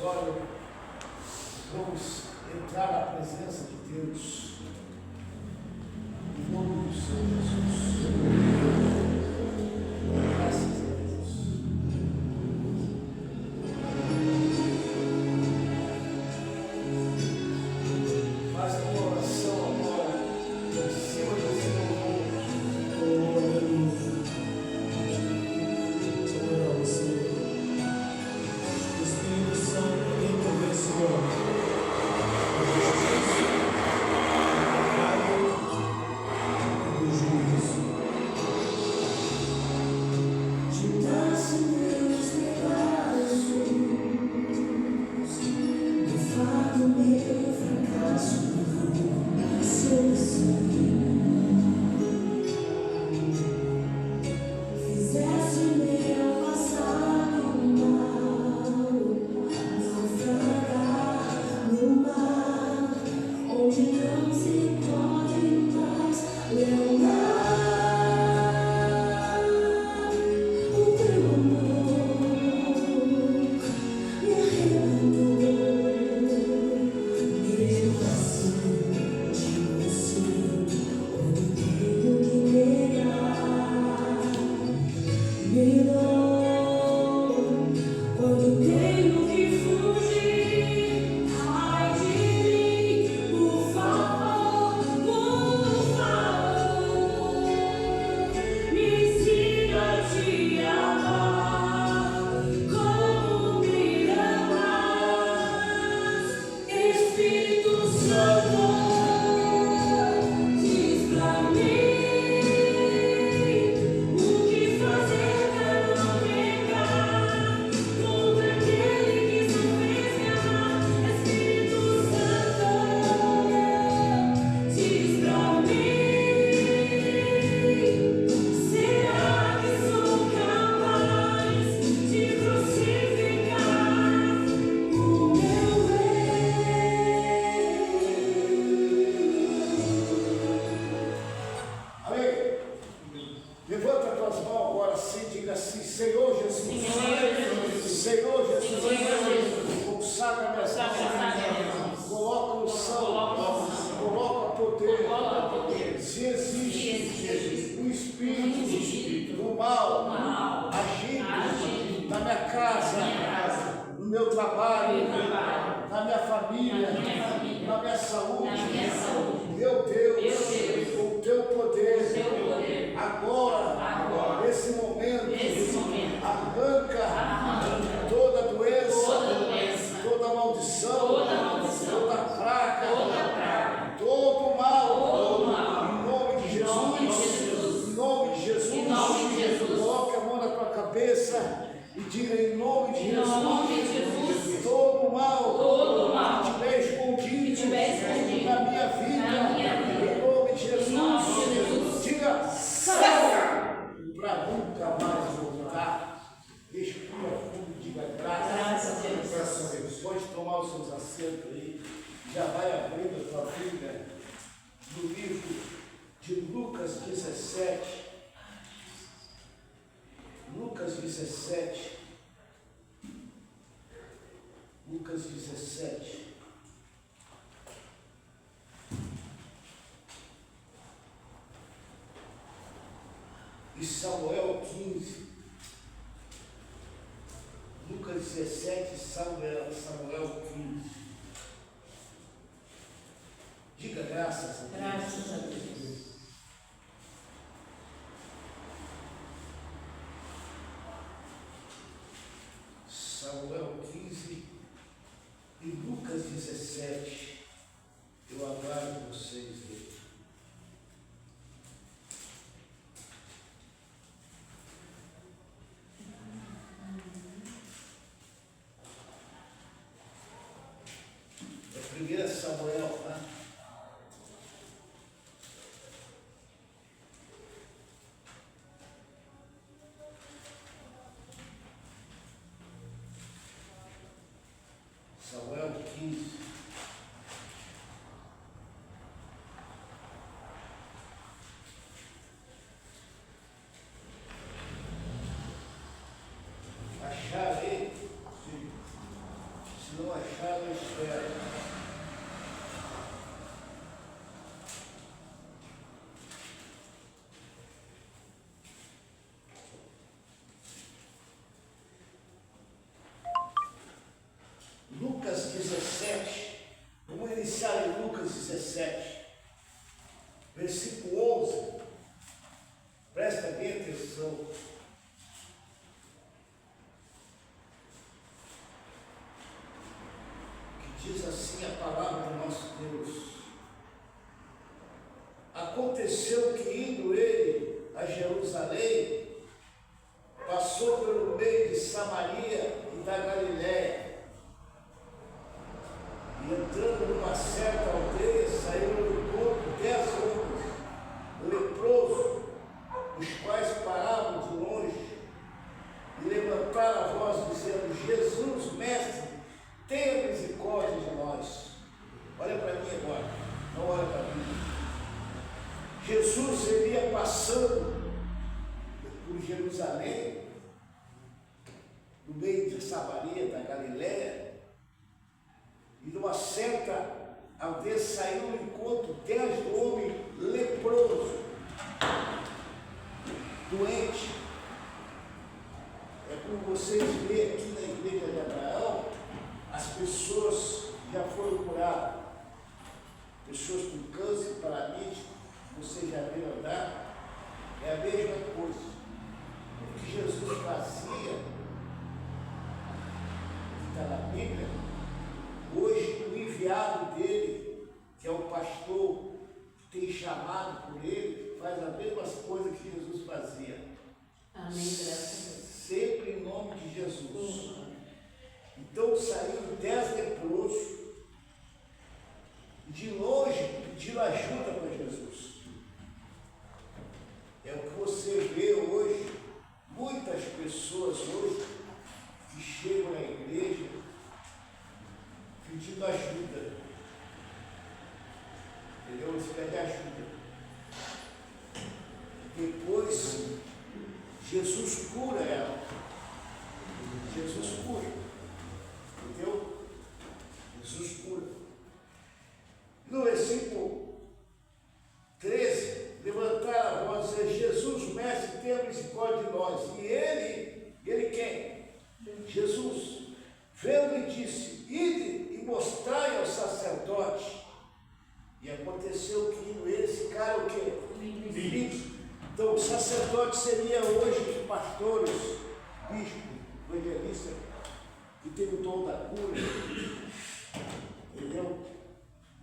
olham, vamos entrar na presença de Deus. Em nome do Senhor Jesus. Graças a Deus. Faz a tua oração agora, em cima do Senhor. Espírito Santo, intervenção. E Samuel 15, Lucas 17, Samuel 15. Diga graças a Deus. Graças a Deus. Samuel 15 e Lucas 17. Eu aguardo vocês ver. É 1 Samuel, tá? Samuel 15. Achar aí, se não assim a palavra do nosso Deus. Aconteceu que, indo ele a Jerusalém, passou pelo meio de Samaria e da Galiléia. E entrando numa certa aldeia, saíram do encontro 10 homens, leprosos, os quais paravam de longe e levantaram a voz, dizendo: Jesus, mestre, tenha misericórdia de nós. Olha para mim agora, não olha para mim. Jesus, ele ia passando por Jerusalém, no meio de Samaria, da Galiléia, e numa certa aldeia saiu no encontro 10 homens leprosos, doentes. É como vocês veem aqui na igreja de Abraão, as pessoas já foram curadas, pessoas com câncer, paralítico, vocês já viram andar, é a mesma coisa. O que Jesus fazia, que está na Bíblia, hoje o enviado dele, que é o pastor, que tem chamado por ele, faz as mesmas coisas que Jesus fazia. Amém, graças a Deus. Sempre em nome de Jesus. Então saíram 10 leprosos, de longe pediram ajuda para Jesus. É o que você vê hoje, muitas pessoas hoje que chegam na igreja pedindo ajuda. Entendeu? Eles pedem ajuda. Depois Jesus cura ela. Jesus cura. Entendeu? Jesus cura. No versículo 13, levantaram a voz e disseram: Jesus, mestre, tenha misericórdia de nós. E ele quem? Jesus, vendo e disse: ide e mostrai ao sacerdote. E aconteceu que indo eles ficaram o quê? Limpos. Então o sacerdote seria hoje os pastores, bispo, evangelista, que tem o dom da cura. Entendeu?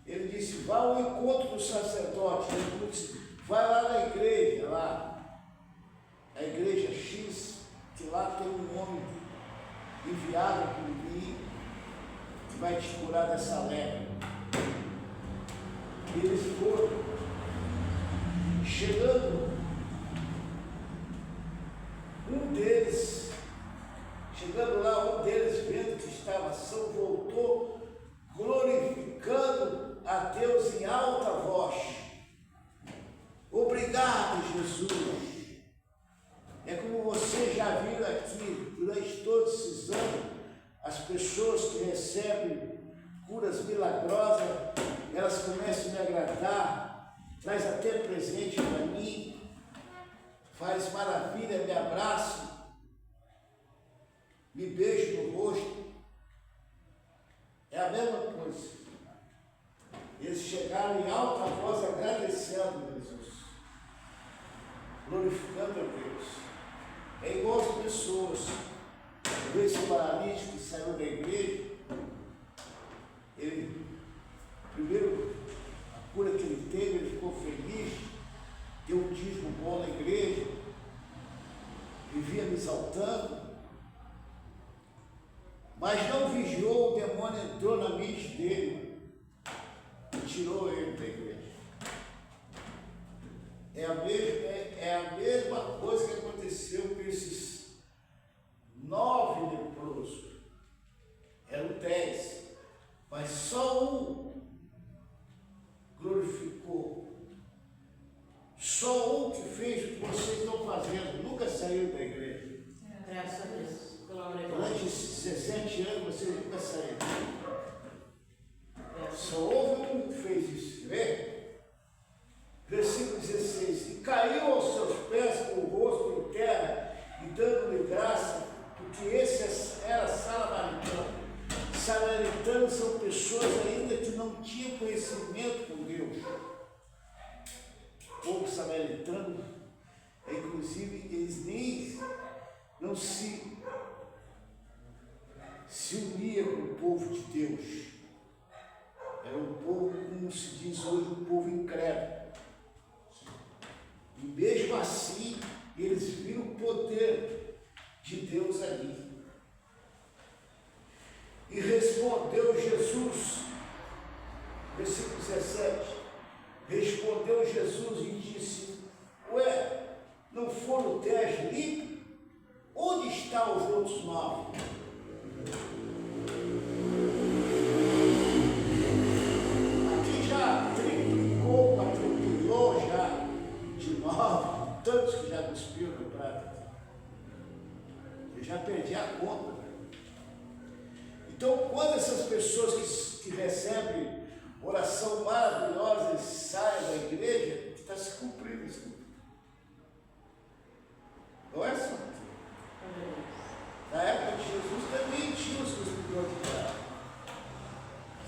Ele disse: vá ao encontro do sacerdote. Ele disse: vai lá na igreja, lá, a igreja X, que lá tem um homem enviado por mim, que vai te curar dessa lepra. E eles foram, chegando, um deles, vendo que estava são, voltou, glorificando a Deus em alta voz. Obrigado, Jesus. É como vocês já viram aqui, durante todos esses anos, as pessoas que recebem curas milagrosas, elas começam a me agradar, traz até presente para mim, faz maravilha, me abraça, me beija no rosto. É a mesma coisa. Eles chegaram em alta voz agradecendo a Jesus, glorificando a Deus. É igual as pessoas. Eu vejo esse paralítico que saiu da igreja, ele, primeiro, a cura que ele teve, ele ficou feliz, deu um dízimo bom na igreja, vivia me exaltando, mas não vigiou, o demônio entrou na mente dele e tirou ele da igreja. É a mesma coisa que aconteceu com esses 9 leprosos. Eram 10, mas só um glorificou. Só um que fez o que vocês estão fazendo, nunca saiu da igreja. Graças a Deus. Glória a Deus. Durante esses 17 anos vocês nunca saíram. Só houve um que fez isso, vê? Versículo 16: e caiu aos seus pés com o rosto em terra, e dando-lhe graça, porque esse era samaritano. Samaritanos são pessoas ainda que não tinham conhecimento com Deus. O povo samaritano, inclusive, eles nem não se unia com o povo de Deus. se diz hoje, um povo incrédulo. E mesmo assim, eles viram o poder de Deus ali. E respondeu Jesus, versículo 17, respondeu Jesus e disse: ué, não foram 10 limpos? Onde estão os outros 9? Aqui já triplicou, quadruplicou já de 9, tantos que já cuspiram no prato. Eu já perdi a conta. Então, quando essas pessoas que recebem oração maravilhosa e saem da igreja, está se cumprindo isso. Não é só aqui. Na época de Jesus também tinha os cuspidores de prato.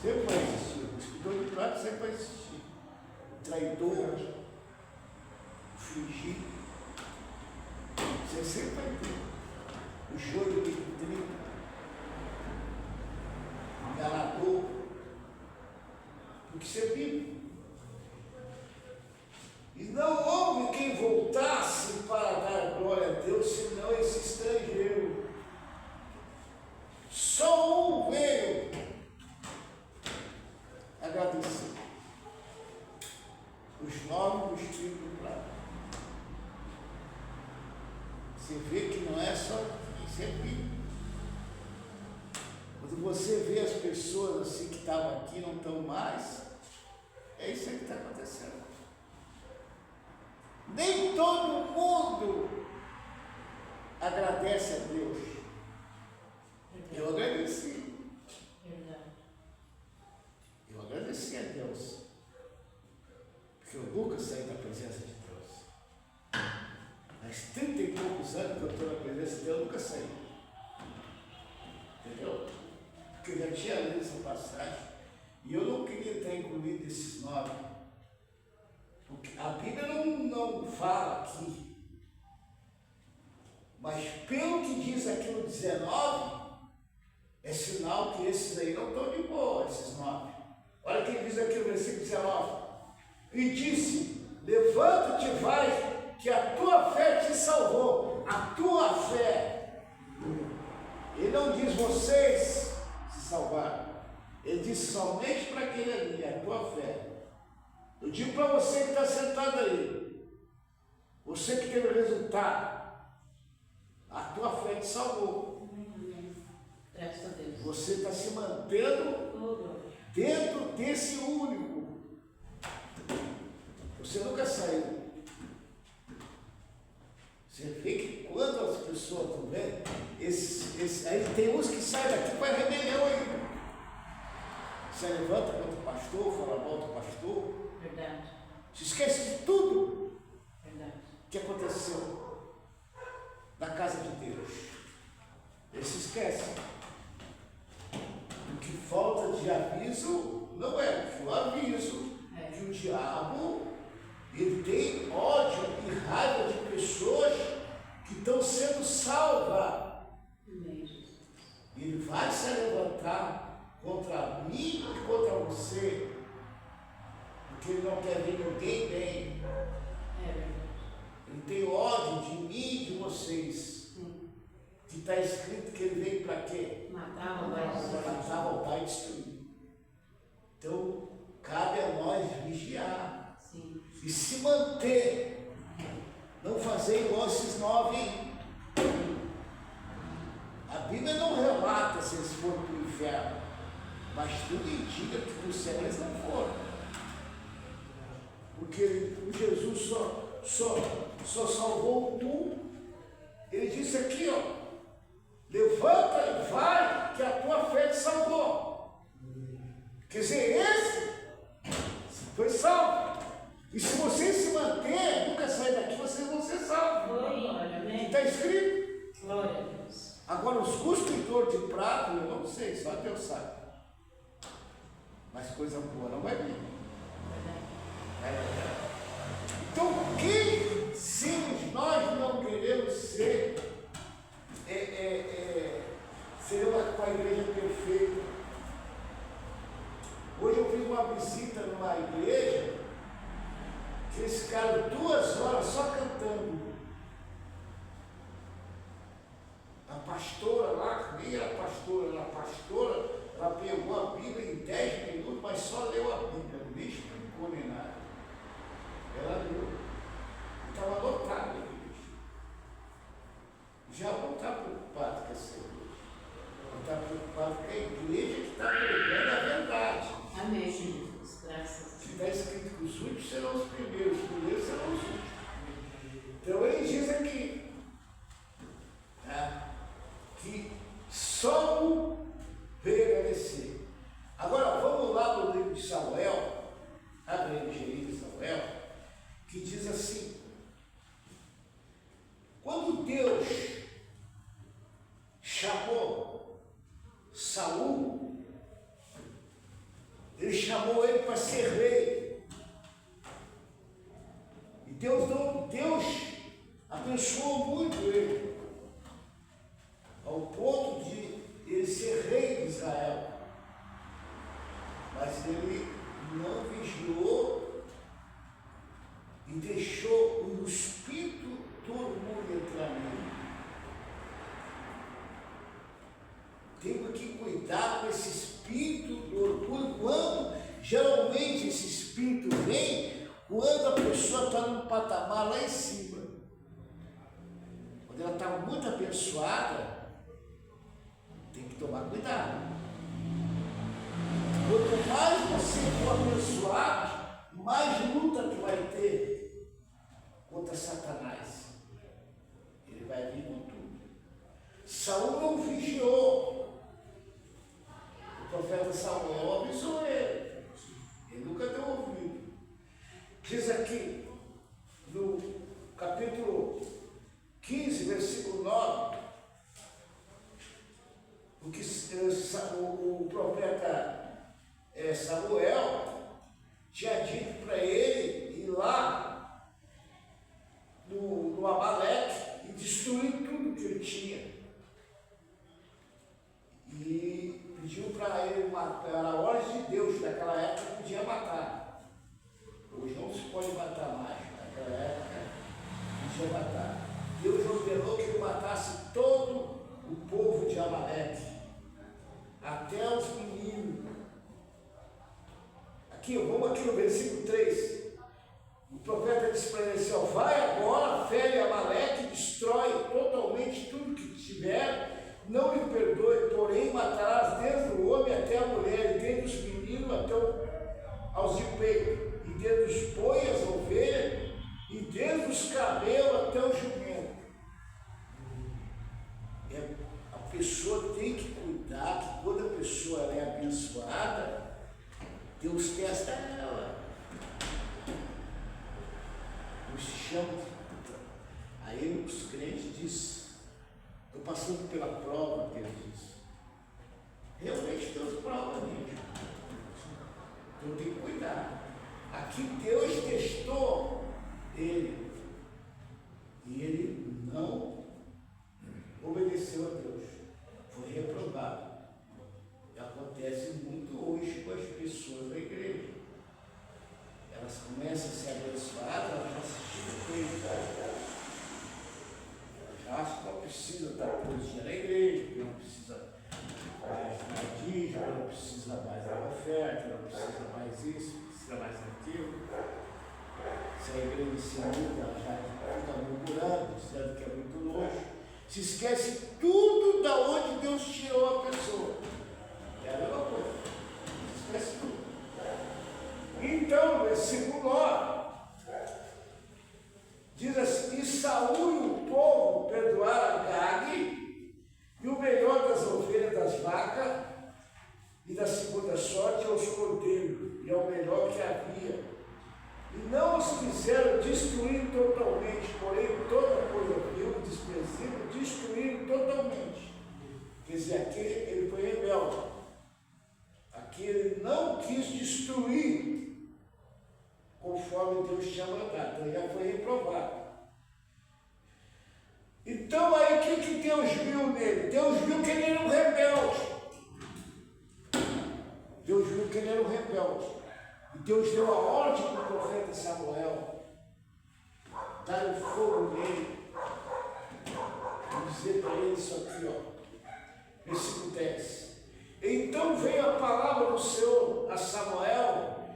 Sempre vai existir. O cuspidor de prato sempre vai existir. O traidor, o fingido. Você sempre vai ter. O joio de trigo. O enganador. Porque você vive. E não houve quem voltasse para dar glória a Deus, senão esse estrangeiro. Só um veio agradecer. Os 9 cuspiram do prato. Você vê que não é só isso, é Bíblia. Quando você vê as pessoas assim que estavam aqui não estão mais, é isso aí que está acontecendo. Nem todo mundo agradece a Deus. Eu agradeci. Eu agradeci a Deus. Porque eu nunca saí da presença de Deus. Mas 30 e poucos anos que eu estou na presença de Deus, eu nunca saí. Entendeu? Porque eu já tinha lido essa passagem. E eu não queria ter incluído esses 9. Porque a Bíblia não fala aqui. Mas pelo que diz aqui no 19, é sinal que esses aí não estão de boa, esses 9. Olha o que diz aqui no versículo 19. E disse: levanta-te e vai, que a tua fé te salvou. A tua fé. Ele não diz vocês se salvaram. Ele diz somente para aquele ali, a tua fé. Eu digo para você que está sentado aí, você que teve resultado, a tua fé te salvou. Graças a Deus. Você está se mantendo dentro desse único. Você nunca saiu. Você vê que quando as pessoas estão vendo, aí tem uns que saem daqui para rebelião ainda. Você levanta contra o pastor, fala mal do pastor. Verdade. Se esquece de tudo. Verdade. Que aconteceu na casa de Deus. Ele se esquece. O que falta de aviso não é, porque o aviso que o diabo ele tem ódio e raiva de pessoas que estão sendo salvas. Ele vai se levantar contra mim e contra você, porque ele não quer ver ninguém bem. Ele tem ódio de mim e de vocês. Que está escrito que ele veio para quê? Matar, roubar e destruir. Então, cabe a nós vigiar. Sim. E se manter. Não fazer igual esses 9. A Bíblia não relata se eles foram para o inferno, mas tudo indica que para o céu eles não foram. Porque o Jesus só salvou um. Ele disse aqui, ó. Levanta e vai, que a tua fé te salvou. Quer dizer, esse foi salvo. E se vocês se manter, nunca sair daqui, vocês vão ser salvos. Está escrito. Glória a Deus. Agora, os cuspidores de prato, eu não sei, só Deus sabe. Mas coisa boa não vai vir. Então, se nós não queremos ser uma igreja perfeita. Hoje eu fiz uma uma visita numa igreja, que eles ficaram 2 horas só cantando. A pastora lá, nem era pastora, ela pegou a Bíblia em 10 minutos, mas só leu a Bíblia, nem explicou nem nada. Ela leu. Estava lotada a igreja. Já não está preocupado com essa igreja. Não está preocupado com a igreja que está pregando a verdade. Amém, Jesus. Graças a Se Deus. está escrito que os últimos serão os primeiros serão os últimos. Então ele diz aqui, que só veio agradecer. Agora vamos lá no livro de Samuel, abre aí o livro de Samuel, que diz assim: quando Deus chamou Saul, ele chamou ele para ser rei. E Deus abençoou muito ele, ao ponto de ele ser rei de Israel. Mas ele não vigiou e deixou o espírito do orgulho entrar nele. Temos que cuidar com esse espírito do orgulho, quando geralmente esse espírito vem quando a pessoa está num patamar lá em cima. Quando ela está muito abençoada, tem que tomar cuidado. Quanto mais você for abençoado, mais luta tu vai ter contra Satanás. Ele vai vir com tudo. Saul não vigiou. O profeta Samuel avisou ele. Ele nunca deu ouvido. Diz aqui, no capítulo 15, versículo 9, o profeta Samuel tinha dito para ele ir lá no Amaleque e destruir tudo que ele tinha. E pediu para ele matar, era a ordem de Deus, naquela época podia matar. Hoje não se pode matar mais, naquela época podia matar. Deus ordenou que ele matasse todo o povo de Amaleque, até os meninos. Vamos aqui no versículo 3. O profeta disse para ele assim: vai agora, fere Amaleque, destrói totalmente tudo que tiver, não lhe perdoe, porém matarás desde o homem até a mulher, e desde os meninos até aos de peito, e desde os bois, as ovelhas, e desde os camelos até o jumento. A pessoa tem que cuidar que quando a pessoa é abençoada, Deus testa ela. Deus chama. Aí os crentes dizem: estou passando pela prova, Deus diz. Realmente Deus prova mesmo. Então tem que cuidar. Aqui Deus testou ele. E ele não obedeceu a Deus. Foi reprovado. E acontece muito hoje com as pessoas da igreja. Elas começam a ser abençoadas, elas já se chicotam. Elas já acham que não precisa estar todo dia na igreja, que não precisa mais da dízimo, não precisa mais da oferta, não precisa mais isso, não precisa mais daquilo. Se a igreja se muda, ela já fica murmurando, dizendo que é muito longe. Se esquece tudo da onde Deus tirou a pessoa. É a mesma coisa. Se esquece tudo. Então, versículo 9 diz assim: e Saul e o povo perdoaram Agag, e o melhor das ovelhas, das vacas e da segunda sorte aos cordeiros, e ao melhor que havia. E não os quiseram destruir totalmente, porém toda coisa vil e desprezível destruíram totalmente. Quer dizer, aqui ele foi rebelde. Aqui ele não quis destruir conforme Deus tinha mandado, então já foi reprovado. Então aí o que Deus viu nele? Deus viu que ele era um rebelde. Deus viu que ele era um rebelde. E Deus deu a ordem para o profeta Samuel dar o fogo nele e dizer para ele isso aqui, ó, versículo 10. Então veio a palavra do Senhor a Samuel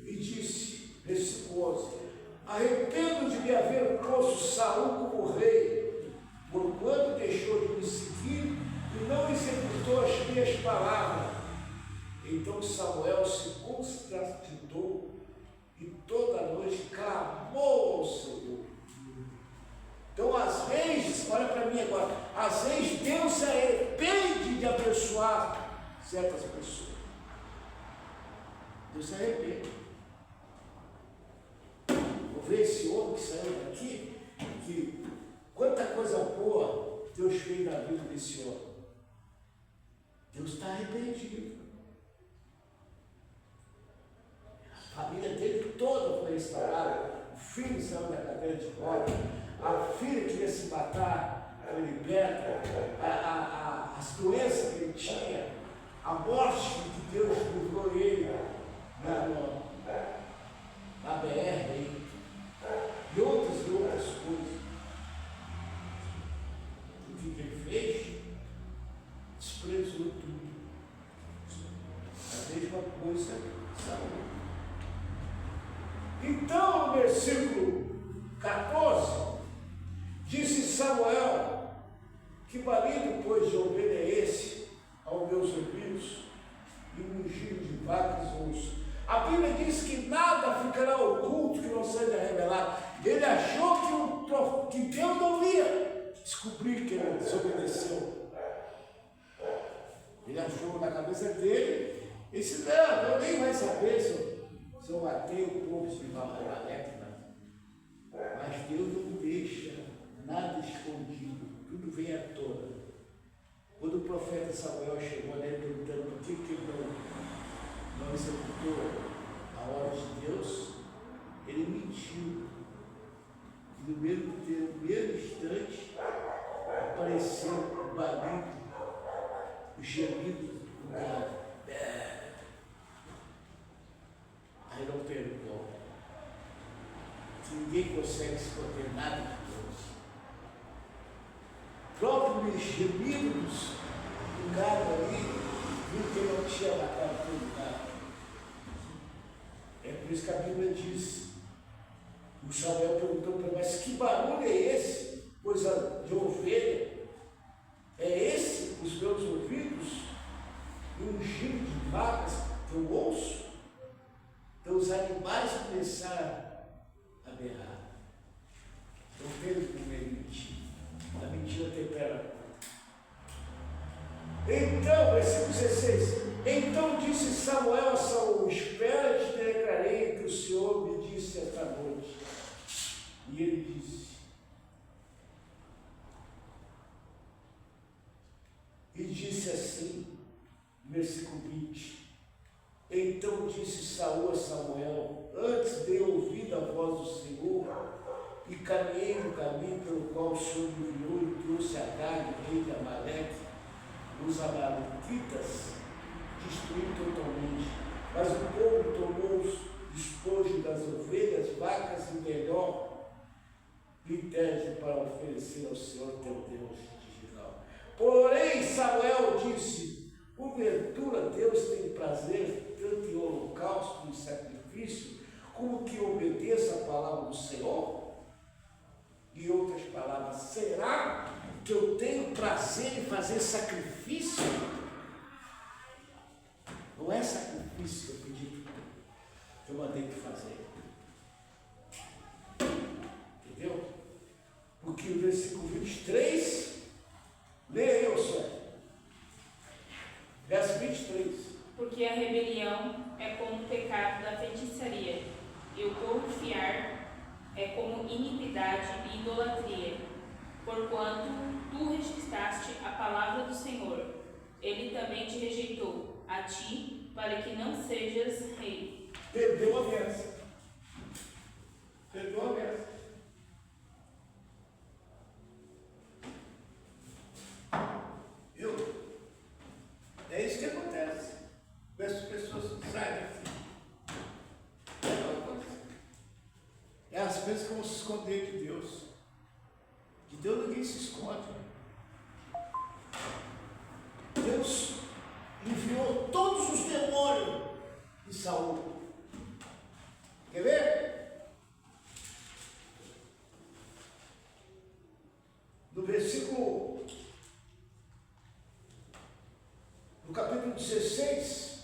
e disse, versículo 11: arrependo de me haver posto Saul como rei, porquanto deixou de me seguir e não executou as minhas palavras. Então Samuel se constrangou e toda noite clamou ao Senhor. Então, às vezes, olha para mim agora, às vezes Deus se arrepende de abençoar certas pessoas. Deus se arrepende. Vou ver esse homem que saiu daqui, que quanta coisa boa Deus fez na vida desse homem. Deus está arrependido. A família dele toda foi restaurada. O filho saiu da cadeira de rodas. A filha queria se matar, foi liberta. As doenças que ele tinha, a morte que Deus livrou ele na BR aí, e outras coisas. O que ele fez? Desprezou tudo. A mesma coisa, sabe? Então, no versículo 14, disse Samuel: que marido, pois, de ovelha é esse aos meus ouvidos, e mugido de vacas ouço? A Bíblia diz que nada ficará oculto que não seja revelado. Ele achou que Deus não ia descobrir que ele desobedeceu. Ele achou na cabeça dele, e disse: não, eu nem vai saber se eu matei o povo de Amaleque. Mas Deus não deixa nada escondido, tudo vem à tona. Quando o profeta Samuel chegou nele perguntando por que ele não executou a ordem de Deus, ele mentiu. E no mesmo instante apareceu o barulho, o gemido do gado. Aí não perdoou. Ninguém consegue se conter nada de Deus. Próprios gemidos do gado ali, viu que ele não tinha matado todo o gado. É por isso que a Bíblia diz, o Samuel perguntou para ele: mas que barulho é esse? Coisa de ovelha. É esse os meus ouvidos? E um giro de vacas que eu ouço? Então os animais começaram a berrar. Então Pedro com ele mentir. A mentira tempera. Então, versículo 16: então disse Samuel a Saul: espera, te declarei que o Senhor me disse esta noite. E ele disse, e disse assim, versículo 20: então disse Saul a Samuel: antes dei ouvido à voz do Senhor, e caminhei no caminho pelo qual o Senhor me enviou e trouxe Agag, rei de Amaleque. Os amalequitas destruiu totalmente, mas o povo tomou os despojos das ovelhas, vacas e melhor critério para oferecer ao Senhor teu Deus de Israel. Porém Samuel disse: porventura Deus tem prazer tanto em holocausto e sacrifício, como que obedeça a palavra do Senhor? Em outras palavras, será que eu tenho prazer em fazer sacrifício? Não é sacrifício que eu pedi, que eu mandei te fazer. Entendeu? Porque o versículo 23, leia eu só. Verso 23. Porque a rebelião é como o pecado da feitiçaria, e o porfiar é como iniquidade e idolatria. Porquanto tu rejeitaste a palavra do Senhor, ele também te rejeitou, a ti, para que não sejas rei. Perdeu a benção. Perdeu a benção. Viu? É isso que acontece. As pessoas saem daqui. esconder de Deus. De Deus ninguém se esconde. Deus enviou todos os demônios de Saul. Quer ver? No versículo, no capítulo 16,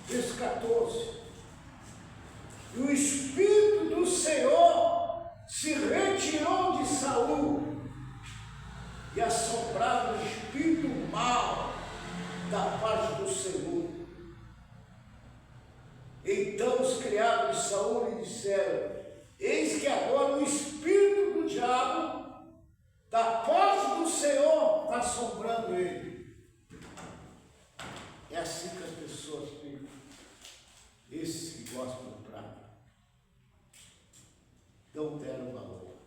verso 14. E o Espírito do Senhor se retirou de Saul e assombrava o espírito mau da parte do Senhor. Então os criados de Saul lhe disseram: eis que agora o espírito do diabo da parte do Senhor está assombrando ele. É assim que as pessoas ficam, esses que gostam do prato, não deram valor.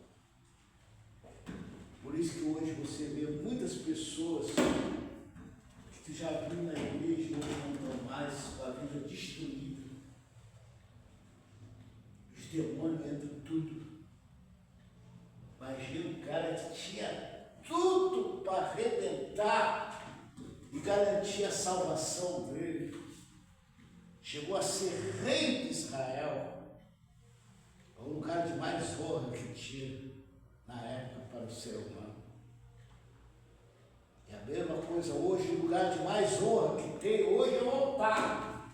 Por isso que hoje você vê muitas pessoas que já viram na igreja e hoje não estão mais, com a vida destruída. Os demônios entram em tudo. Imagina um cara que tinha tudo para arrebentar e garantir a salvação dele. Chegou a ser rei de Israel, o lugar de mais honra que tinha na época para o ser humano. É a mesma coisa hoje, o lugar de mais honra que tem hoje é o altar.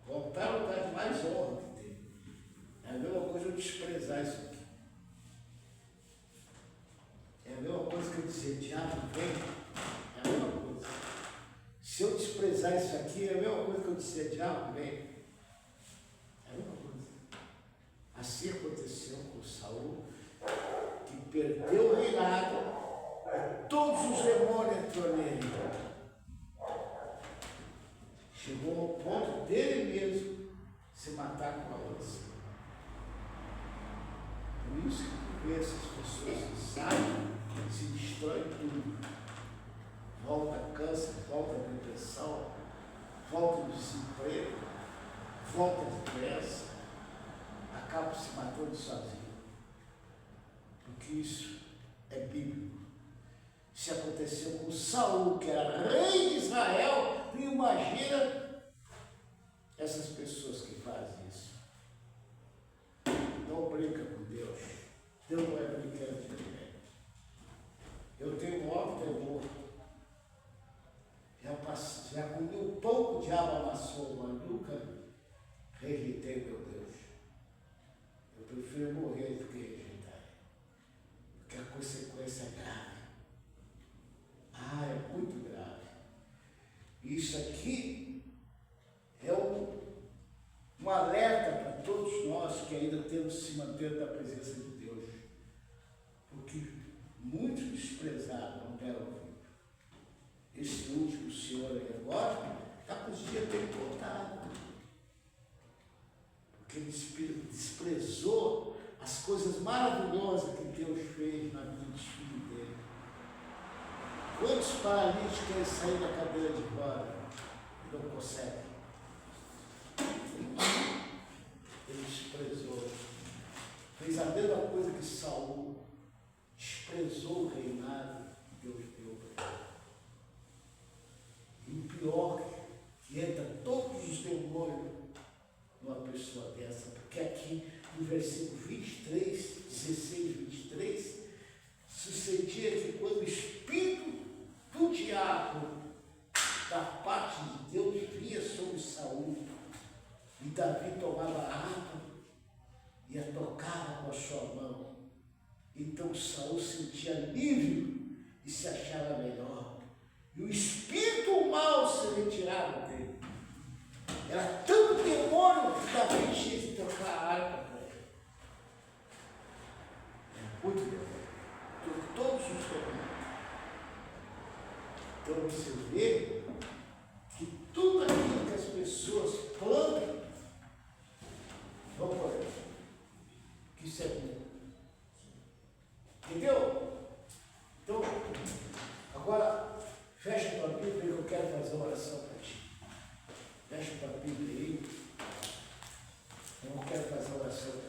O altar é o lugar de mais honra que tem. É a mesma coisa eu desprezar isso aqui. É a mesma coisa que eu dizer, diabo vem. É a mesma coisa. Se eu desprezar isso aqui, é a mesma coisa que eu dizer, diabo vem. É a mesma coisa. Assim aconteceu com Saul, que perdeu o reinado e todos os demônios entrou nele. Chegou ao ponto dele mesmo se matar com a lança. Por isso que vê essas pessoas que saem, se destrói tudo. Volta câncer, volta depressão, volta desemprego, volta depressa, acaba se matando sozinho. Porque isso é bíblico. Se aconteceu com Saul, que era rei de Israel, tu imagina essas pessoas que fazem isso. Não brinca com Deus. Deus não é brincando de ninguém. Eu tenho o maior temor. Já comi o pão que o diabo amassou, mas nunca rejeitei meu Deus. Eu prefiro morrer do que rejeitar. Porque a consequência é grave. Ah, é muito grave. Isso aqui é um alerta para todos nós que ainda temos que se manter na presença de Deus. Porque muitos desprezaram, não deram ouvido. Esse último senhor aí agora está com os dias bem contados. Porque ele desprezou as coisas maravilhosas que Deus fez na vida dos filhos dele. Quantos paralíticos querem sair da cadeira de roda e não conseguem? Ele desprezou. Fez a mesma coisa que Saul. Desprezou o reinado que Deus deu para ele. E o pior, que entra todos os demônios numa pessoa dessa. Porque aqui no versículo 23, 16, 23, sucedia que quando o Espírito do diabo da parte de Deus vinha sobre Saul, e Davi tomava água e a tocava com a sua mão. Então Saul sentia alívio e se achava melhor. E o espírito mau se retirava dele. Era tanto demônio que Davi tinha que tocar a harpa para ele. É muito demônio. Todos os demônios. Então você vê que tudo aquilo que as pessoas plantam, vamos por aí, que isso é bom. Entendeu? Então, agora, fecha a tua Bíblia que eu quero fazer uma oração para ti. Fecha a tua Bíblia aí. Então eu quero fazer oração